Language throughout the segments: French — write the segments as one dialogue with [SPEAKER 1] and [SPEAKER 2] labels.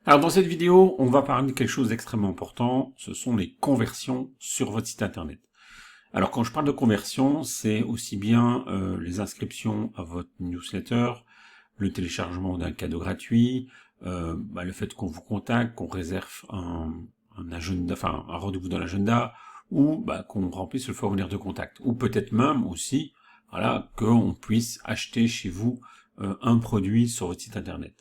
[SPEAKER 1] Alors dans cette vidéo, on va parler de quelque chose d'extrêmement important, ce sont les conversions sur votre site internet. Alors quand je parle de conversion, c'est aussi bien les inscriptions à votre newsletter, le téléchargement d'un cadeau gratuit, le fait qu'on vous contacte, qu'on réserve un agenda, enfin un rendez-vous dans l'agenda, ou qu'on remplisse le formulaire de contact, ou peut-être même aussi, voilà, qu'on puisse acheter chez vous un produit sur votre site internet.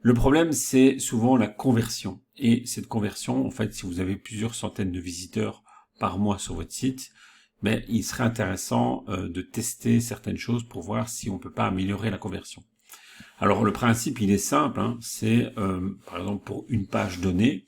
[SPEAKER 1] Le problème, c'est souvent la conversion. Et cette conversion, en fait, si vous avez plusieurs centaines de visiteurs par mois sur votre site, il serait intéressant de tester certaines choses pour voir si on peut pas améliorer la conversion. Alors le principe, il est simple, hein, c'est par exemple pour une page donnée,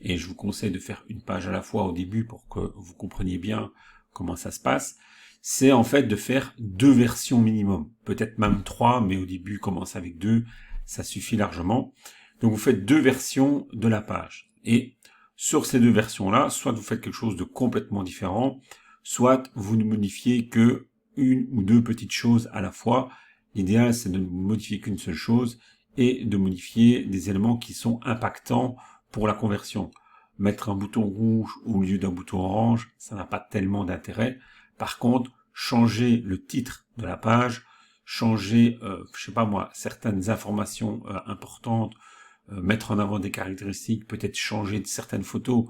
[SPEAKER 1] et je vous conseille de faire une page à la fois au début pour que vous compreniez bien comment ça se passe, c'est en fait de faire 2 versions minimum, peut-être même 3, mais au début commence avec 2, ça suffit largement. Donc vous faites 2 versions de la page, et sur ces 2 versions-là, soit vous faites quelque chose de complètement différent, soit vous ne modifiez que une ou 2 petites choses à la fois. L'idéal, c'est de ne modifier qu'une seule chose et de modifier des éléments qui sont impactants pour la conversion. Mettre un bouton rouge au lieu d'un bouton orange, ça n'a pas tellement d'intérêt. Par contre, changer le titre de la page, changer, je sais pas moi, certaines informations importantes, mettre en avant des caractéristiques, peut-être changer certaines photos,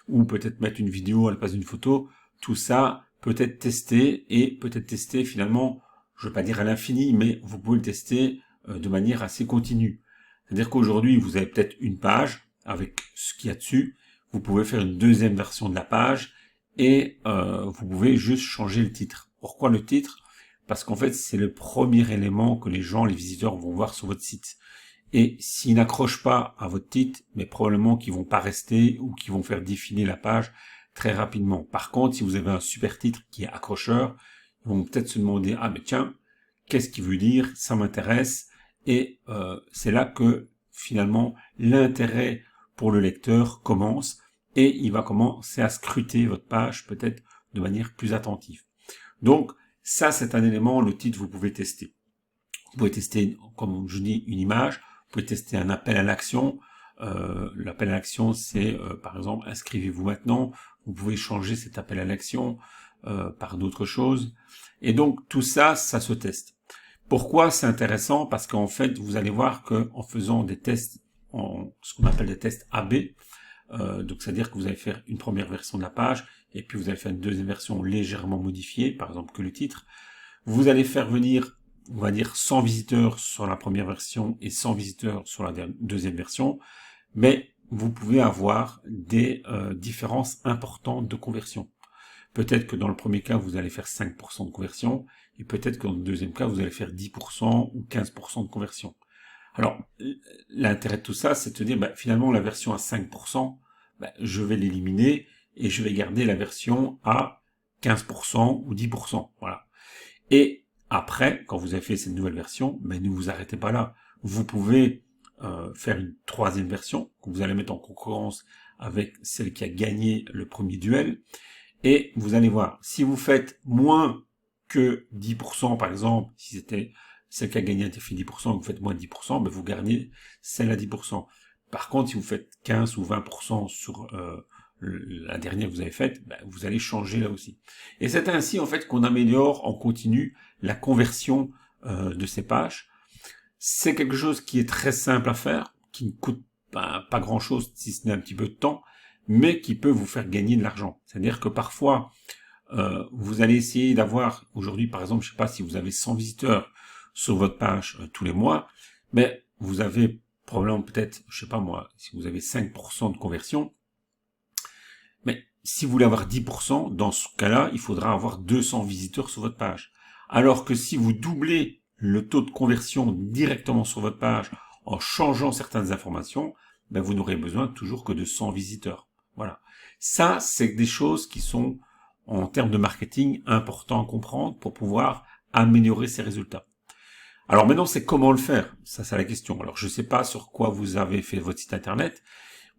[SPEAKER 1] ou peut-être mettre une vidéo à la place d'une photo, tout ça peut être testé, et peut être testé finalement, je ne veux pas dire à l'infini, mais vous pouvez le tester de manière assez continue. C'est-à-dire qu'aujourd'hui, vous avez peut-être une page avec ce qu'il y a dessus, vous pouvez faire une deuxième version de la page, et vous pouvez juste changer le titre. Pourquoi le titre? Parce qu'en fait, c'est le premier élément que les gens, les visiteurs vont voir sur votre site. Et s'ils n'accrochent pas à votre titre, mais probablement qu'ils vont pas rester ou qu'ils vont faire défiler la page très rapidement. Par contre, si vous avez un super titre qui est accrocheur, ils vont peut-être se demander, ah mais tiens, qu'est-ce qu'il veut dire? Ça m'intéresse. Et c'est là que finalement l'intérêt pour le lecteur commence et il va commencer à scruter votre page peut-être de manière plus attentive. Donc ça, c'est un élément, le titre, vous pouvez tester. Vous pouvez tester, comme je dis, une image. Vous pouvez tester un appel à l'action. L'appel à l'action, c'est par exemple, inscrivez-vous maintenant. Vous pouvez changer cet appel à l'action par d'autres choses. Et donc, tout ça, ça se teste. Pourquoi c'est intéressant? Parce qu'en fait, vous allez voir qu'en faisant des tests, ce qu'on appelle des tests AB, donc c'est-à-dire que vous allez faire une première version de la page, et puis vous allez faire une deuxième version légèrement modifiée, par exemple que le titre, vous allez faire venir, on va dire, 100 visiteurs sur la première version et 100 visiteurs sur la deuxième version, mais vous pouvez avoir des différences importantes de conversion. Peut-être que dans le premier cas, vous allez faire 5% de conversion, et peut-être que dans le deuxième cas, vous allez faire 10% ou 15% de conversion. Alors, l'intérêt de tout ça, c'est de te dire, finalement, la version à 5%, je vais l'éliminer, et je vais garder la version à 15% ou 10%. Voilà. Et après, quand vous avez fait cette nouvelle version, ne vous arrêtez pas là. Vous pouvez faire une troisième version, que vous allez mettre en concurrence avec celle qui a gagné le premier duel, et vous allez voir, si vous faites moins que 10%, par exemple, si c'était celle qui a gagné un défi 10%, vous faites moins de 10%, vous gardez celle à 10%. Par contre, si vous faites 15 ou 20% sur la dernière que vous avez faite, vous allez changer là aussi. Et c'est ainsi en fait qu'on améliore en continu la conversion de ces pages. C'est quelque chose qui est très simple à faire, qui ne coûte pas grand-chose si ce n'est un petit peu de temps, mais qui peut vous faire gagner de l'argent. C'est-à-dire que parfois, vous allez essayer d'avoir, aujourd'hui par exemple, je sais pas si vous avez 100 visiteurs sur votre page tous les mois, mais vous avez probablement peut-être, je sais pas moi, si vous avez 5% de conversion, mais si vous voulez avoir 10%, dans ce cas-là, il faudra avoir 200 visiteurs sur votre page. Alors que si vous doublez le taux de conversion directement sur votre page en changeant certaines informations, vous n'aurez besoin toujours que de 100 visiteurs. Voilà. Ça, c'est des choses qui sont, en termes de marketing, importants à comprendre pour pouvoir améliorer ses résultats. Alors maintenant, c'est comment le faire? Ça, c'est la question. Alors, je ne sais pas sur quoi vous avez fait votre site internet.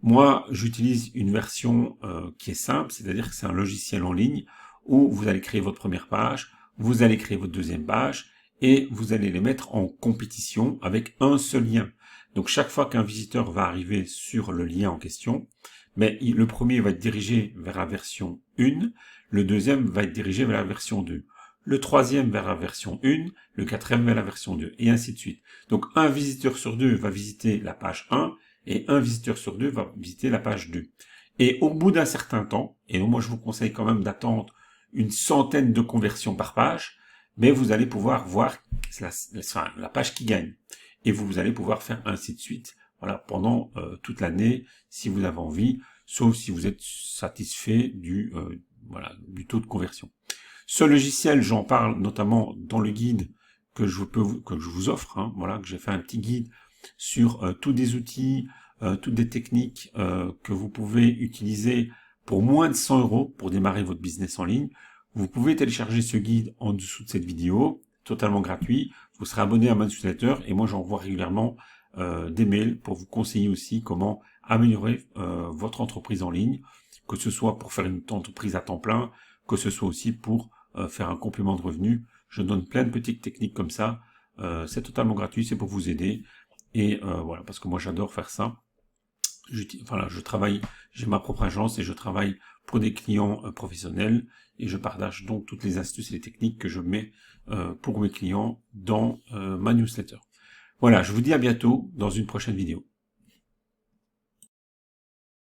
[SPEAKER 1] Moi, j'utilise une version qui est simple, c'est-à-dire que c'est un logiciel en ligne où vous allez créer votre première page, vous allez créer votre deuxième page et vous allez les mettre en compétition avec un seul lien. Donc chaque fois qu'un visiteur va arriver sur le lien en question, mais le premier va être dirigé vers la version 1, le deuxième va être dirigé vers la version 2, le troisième vers la version 1, le quatrième vers la version 2, et ainsi de suite. Donc un visiteur sur deux va visiter la page 1, et un visiteur sur deux va visiter la page 2. Et au bout d'un certain temps, et moi je vous conseille quand même d'attendre une centaine de conversions par page, mais vous allez pouvoir voir la page qui gagne. Et vous allez pouvoir faire ainsi de suite, voilà, pendant toute l'année, si vous avez envie, sauf si vous êtes satisfait du taux de conversion. Ce logiciel, j'en parle notamment dans le guide que je vous offre, hein, voilà, que j'ai fait un petit guide sur tous des outils, toutes des techniques que vous pouvez utiliser pour moins de 100 € pour démarrer votre business en ligne. Vous pouvez télécharger ce guide en dessous de cette vidéo, totalement gratuit. Vous serez abonné à ma newsletter et moi j'envoie régulièrement des mails pour vous conseiller aussi comment améliorer votre entreprise en ligne, que ce soit pour faire une entreprise à temps plein, que ce soit aussi pour faire un complément de revenu. Je donne plein de petites techniques comme ça. C'est totalement gratuit, c'est pour vous aider. Et voilà, parce que moi j'adore faire ça. Je travaille, j'ai ma propre agence et je travaille pour des clients professionnels et je partage donc toutes les astuces et les techniques que je mets pour mes clients dans ma newsletter. Voilà, je vous dis à bientôt dans une prochaine vidéo.